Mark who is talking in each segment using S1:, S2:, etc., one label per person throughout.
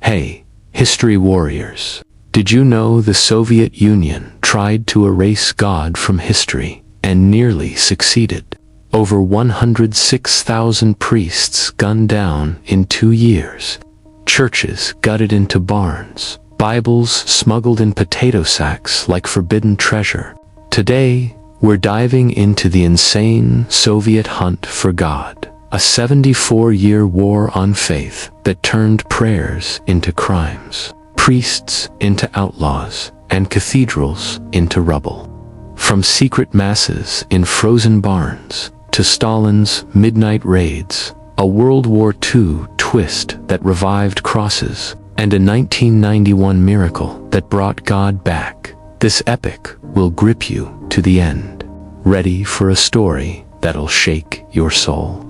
S1: Hey, history warriors. Did you know the Soviet Union tried to erase God from history and nearly succeeded? Over 106,000 priests gunned down in 2 years. Churches gutted into barns. Bibles smuggled in potato sacks like forbidden treasure. Today, we're diving into the insane Soviet hunt for God. A 74-year war on faith that turned prayers into crimes, priests into outlaws, and cathedrals into rubble. From secret masses in frozen barns to Stalin's midnight raids, a World War II twist that revived crosses, and a 1991 miracle that brought God back, this epic will grip you to the end. Ready for a story that'll shake your soul?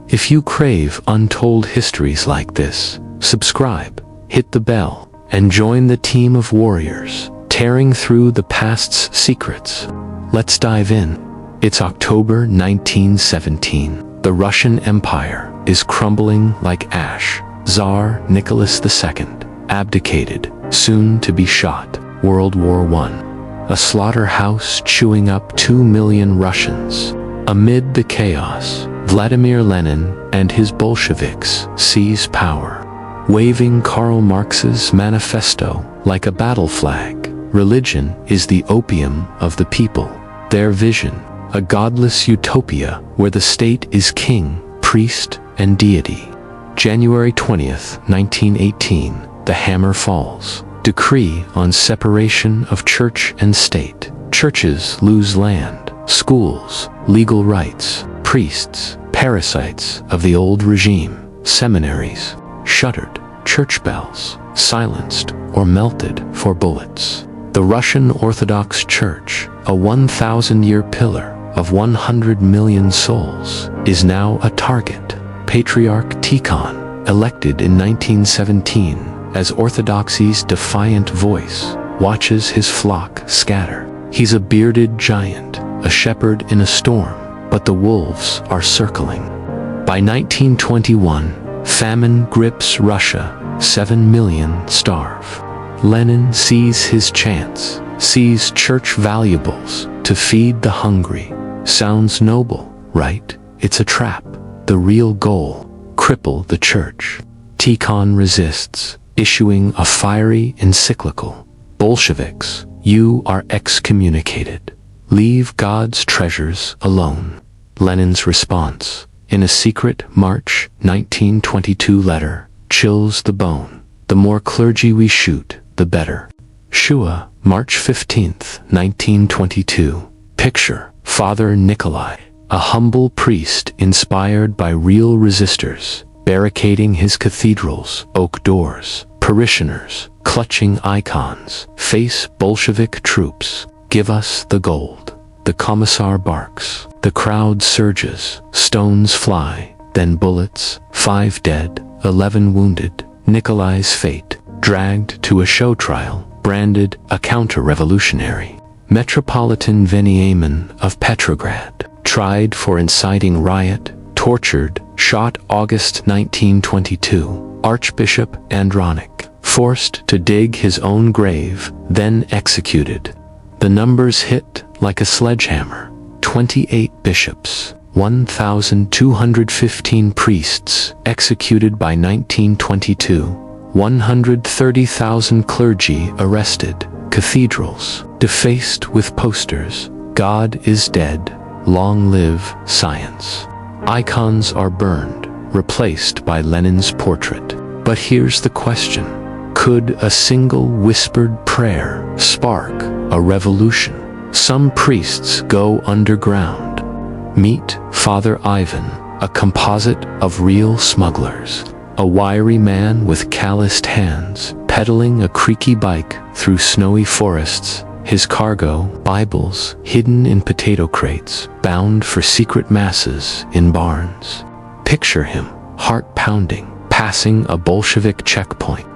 S1: If you crave untold histories like this, subscribe, hit the bell, and join the team of warriors tearing through the past's secrets. Let's dive in. It's October 1917. The Russian Empire is crumbling like ash. Tsar Nicholas II abdicated, soon to be shot. World War I. A slaughterhouse chewing up 2 million Russians. Amid the chaos, Vladimir Lenin and his Bolsheviks seize power, waving Karl Marx's manifesto like a battle flag. Religion is the opium of the people. Their vision, a godless utopia where the state is king, priest, and deity. January 20th, 1918, the hammer falls. Decree on separation of church and state. Churches lose land, schools, legal rights, priests, parasites of the old regime, seminaries, shuttered, church bells, silenced or melted for bullets. The Russian Orthodox Church, a 1,000-year pillar of 100 million souls, is now a target. Patriarch Tikhon, elected in 1917 as Orthodoxy's defiant voice, watches his flock scatter. He's a bearded giant, a shepherd in a storm, but the wolves are circling. By 1921, famine grips Russia, 7 million starve. Lenin sees his chance, sees church valuables to feed the hungry. Sounds noble, right? It's a trap. The real goal, cripple the church. Tikhon resists, issuing a fiery encyclical. Bolsheviks, you are excommunicated. Leave God's treasures alone. Lenin's response, in a secret March 1922 letter, chills the bone. The more clergy we shoot, the better. Shua, March 15th, 1922. Picture, Father Nikolai, a humble priest inspired by real resistors, barricading his cathedral's oak doors. Parishioners, clutching icons, face Bolshevik troops. Give us the gold. The commissar barks. The crowd surges. Stones fly, then bullets. 5 dead, 11 wounded. Nikolai's fate, dragged to a show trial, branded a counter-revolutionary. Metropolitan Veniamin of Petrograd, tried for inciting riot, tortured, shot August 1922. Archbishop Andronik, forced to dig his own grave, then executed. The numbers hit like a sledgehammer. 28 bishops, 1,215 priests executed by 1922, 130,000 clergy arrested, cathedrals defaced with posters, God is dead, long live science. Icons are burned, replaced by Lenin's portrait. But here's the question. Could a single whispered prayer spark a revolution? Some priests go underground. Meet Father Ivan, a composite of real smugglers. A wiry man with calloused hands, pedaling a creaky bike through snowy forests. His cargo, Bibles, hidden in potato crates, bound for secret masses in barns. Picture him, heart pounding, passing a Bolshevik checkpoint.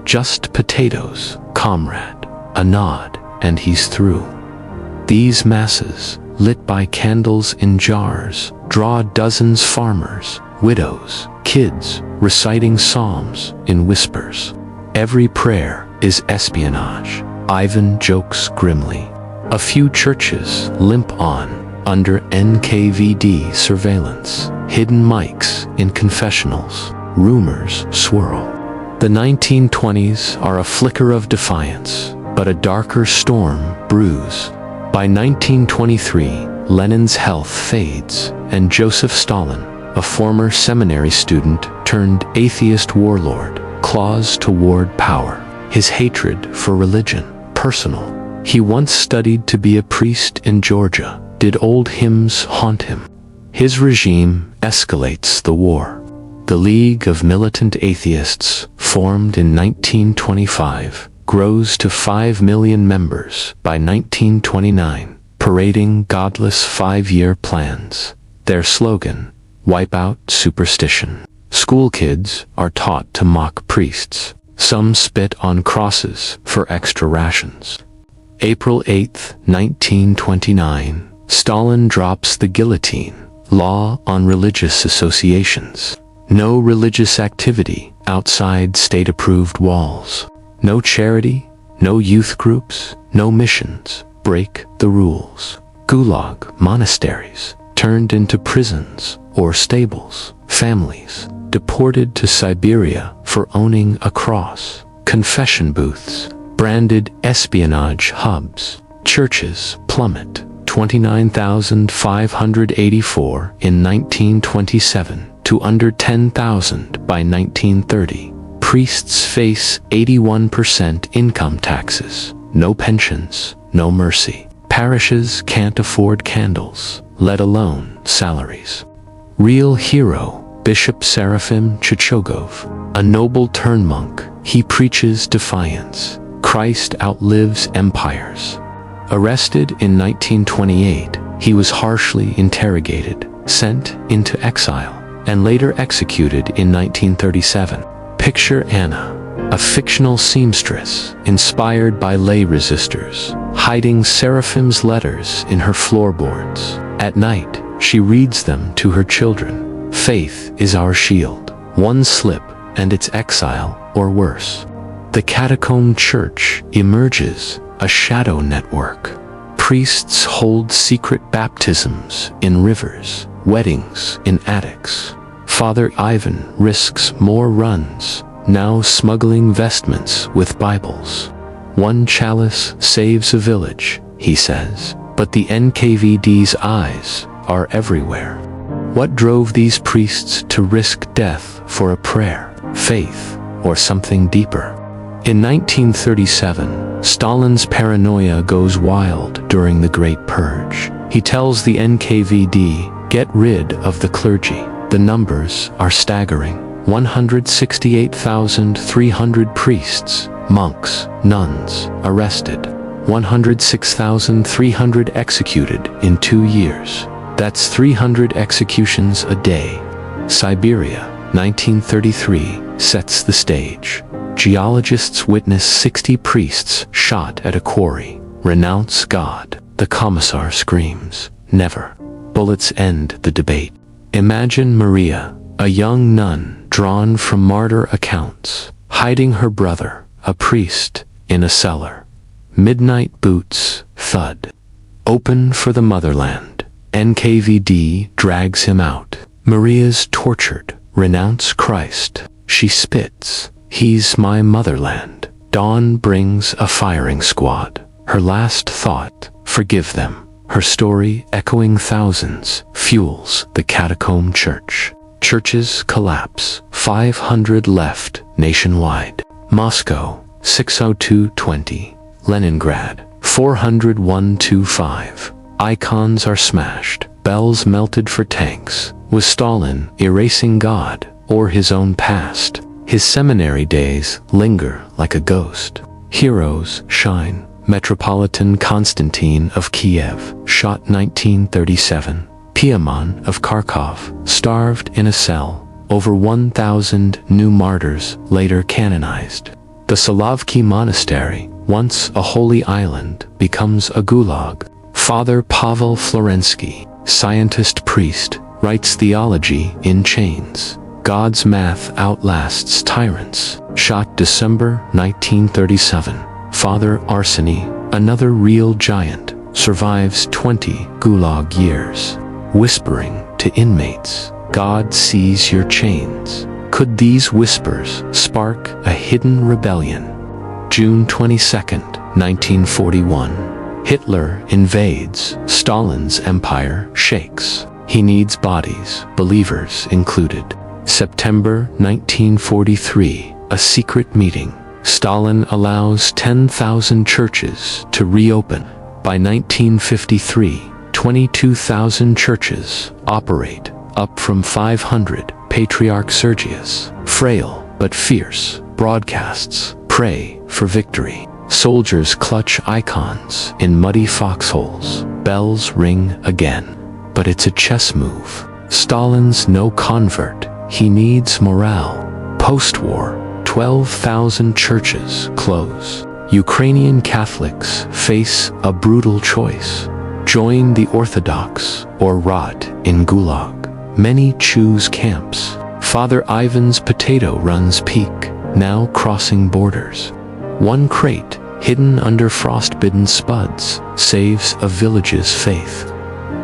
S1: Just potatoes, comrade. A nod, and he's through. These masses, lit by candles in jars, draw dozens farmers, widows, kids, reciting psalms in whispers. Every prayer is espionage, Ivan jokes grimly. A few churches limp on under NKVD surveillance, hidden mics in confessionals, rumors swirl. The 1920s are a flicker of defiance, but a darker storm brews. By 1923, Lenin's health fades, and Joseph Stalin, a former seminary student turned atheist warlord, claws toward power. His hatred for religion, personal. He once studied to be a priest in Georgia. Did old hymns haunt him? His regime escalates the war. The League of Militant Atheists, formed in 1925, grows to 5 million members by 1929, parading godless 5-year plans. Their slogan, "Wipe out superstition." School kids are taught to mock priests. Some spit on crosses for extra rations. April 8, 1929, Stalin drops the guillotine, law on religious associations. No religious activity outside state-approved walls. No charity, no youth groups, no missions. Break the rules. Gulag monasteries turned into prisons or stables. Families deported to Siberia for owning a cross. Confession booths branded espionage hubs. Churches plummet. 29,584 in 1927 to under 10,000 by 1930. Priests face 81% income taxes. No pensions, no mercy. Parishes can't afford candles, let alone salaries. Real hero, Bishop Seraphim Chichogov, a noble turnmonk, he preaches defiance. Christ outlives empires. Arrested in 1928, he was harshly interrogated, sent into exile, and later executed in 1937. Picture Anna, a fictional seamstress inspired by lay resistors, hiding Seraphim's letters in her floorboards. At night, she reads them to her children. Faith is our shield. One slip, and it's exile, or worse. The catacomb church emerges, a shadow network. Priests hold secret baptisms in rivers, weddings in attics. Father Ivan risks more runs, now smuggling vestments with Bibles. One chalice saves a village, he says, but the NKVD's eyes are everywhere. What drove these priests to risk death for a prayer, faith, or something deeper? In 1937, Stalin's paranoia goes wild during the Great Purge. He tells the NKVD, get rid of the clergy. The numbers are staggering. 168,300 priests, monks, nuns arrested. 106,300 executed in 2 years. That's 300 executions a day. Siberia, 1933, sets the stage. Geologists witness 60 priests shot at a quarry. Renounce God. The commissar screams, never. Bullets end the debate. Imagine Maria, a young nun drawn from martyr accounts, hiding her brother, a priest, in a cellar. Midnight boots, thud. Open for the motherland. NKVD drags him out. Maria's tortured. Renounce Christ. She spits. He's my motherland. Dawn brings a firing squad. Her last thought, forgive them. Her story, echoing thousands, fuels the catacomb church. Churches collapse. 500 left nationwide. Moscow, 60220. Leningrad, 40125. Icons are smashed. Bells melted for tanks. Was Stalin erasing God or his own past? His seminary days linger like a ghost. Heroes shine. Metropolitan Constantine of Kiev, shot 1937. Piamon of Kharkov, starved in a cell. Over 1,000 new martyrs later canonized. The Solovki Monastery, once a holy island, becomes a gulag. Father Pavel Florensky, scientist priest, writes theology in chains. God's math outlasts tyrants. Shot December 1937. Father Arseny, another real giant, survives 20 Gulag years. Whispering to inmates, God sees your chains. Could these whispers spark a hidden rebellion? June 22, 1941. Hitler invades. Stalin's empire shakes. He needs bodies, believers included. September 1943. A secret meeting. Stalin allows 10,000 churches to reopen. By 1953, 22,000 churches operate, up from 500. Patriarch Sergius, frail but fierce, broadcasts, pray for victory. Soldiers clutch icons in muddy foxholes. Bells ring again. But it's a chess move. Stalin's no convert. He needs morale. Post-war, 12,000 churches close. Ukrainian Catholics face a brutal choice. Join the Orthodox or rot in Gulag. Many choose camps. Father Ivan's potato runs peak, now crossing borders. One crate, hidden under frost-bitten spuds, saves a village's faith.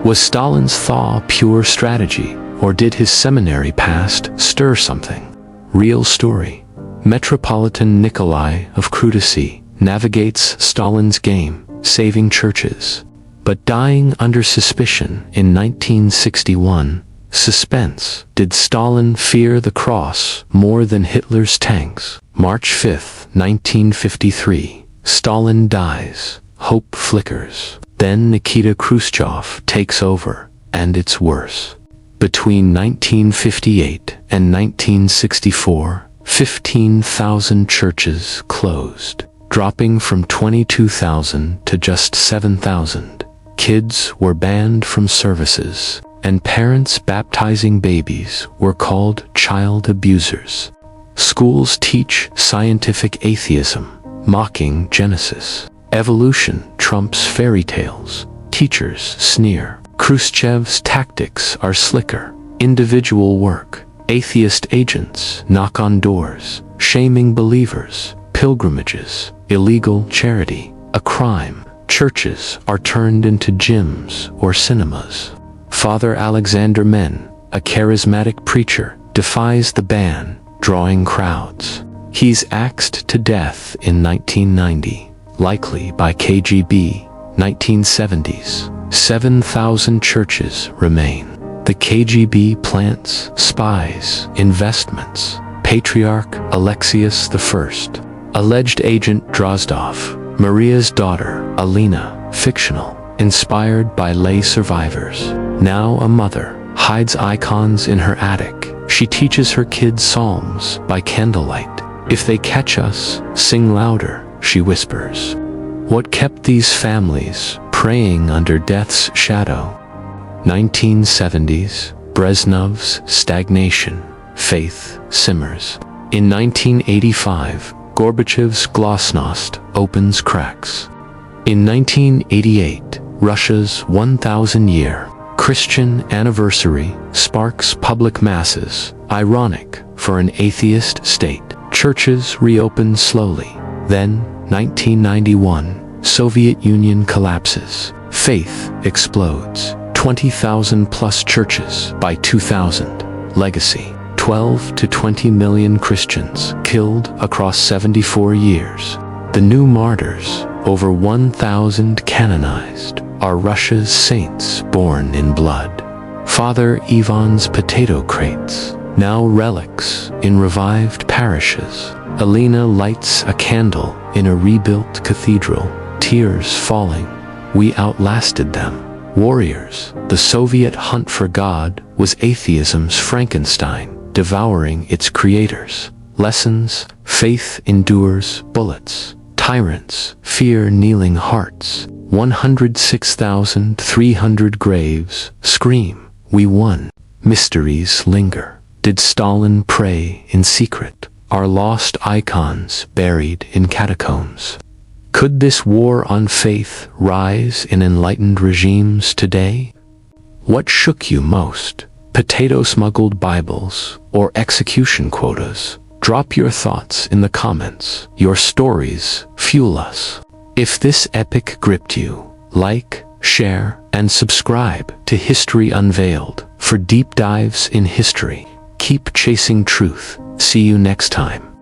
S1: Was Stalin's thaw pure strategy, or did his seminary past stir something? Real story. Metropolitan Nikolai of Krutisy navigates Stalin's game, saving churches. But dying under suspicion in 1961, suspense. Did Stalin fear the cross more than Hitler's tanks? March 5, 1953. Stalin dies. Hope flickers. Then Nikita Khrushchev takes over, and it's worse. Between 1958 and 1964, 15,000 churches closed, dropping from 22,000 to just 7,000. Kids were banned from services, and parents baptizing babies were called child abusers. Schools teach scientific atheism, mocking Genesis. Evolution trumps fairy tales. Teachers sneer. Khrushchev's tactics are slicker. Individual work. Atheist agents knock on doors, shaming believers. Pilgrimages. Illegal charity. A crime. Churches are turned into gyms or cinemas. Father Alexander Men, a charismatic preacher, defies the ban, drawing crowds. He's axed to death in 1990, likely by KGB. 1970s, 7,000 churches remain. The KGB plants, spies, investments. Patriarch Alexius I. Alleged agent Drozdov. Maria's daughter, Alina, fictional, inspired by lay survivors. Now a mother, hides icons in her attic. She teaches her kids psalms by candlelight. If they catch us, sing louder, she whispers. What kept these families praying under death's shadow? 1970s, Brezhnov's stagnation, faith simmers. In 1985, Gorbachev's glasnost opens cracks. In 1988, Russia's 1,000-year Christian anniversary sparks public masses, ironic for an atheist state. Churches reopen slowly. Then, 1991, Soviet Union collapses. Faith explodes. 20,000 plus churches by 2000. Legacy. 12 to 20 million Christians killed across 74 years. The new martyrs, over 1,000 canonized, are Russia's saints born in blood. Father Ivan's potato crates, now relics in revived parishes. Alina lights a candle in a rebuilt cathedral, tears falling. We outlasted them. Warriors, the Soviet hunt for God was atheism's Frankenstein, devouring its creators. Lessons, faith endures bullets. Tyrants, fear kneeling hearts. 106,300 graves, scream, we won. Mysteries linger. Did Stalin pray in secret? Are lost icons buried in catacombs? Could this war on faith rise in enlightened regimes today? What shook you most? potato smuggled Bibles, or execution quotas? Drop your thoughts in the comments. Your stories fuel us. If this epic gripped you, like, share, and subscribe to History Unveiled for deep dives in history. Keep chasing truth. See you next time.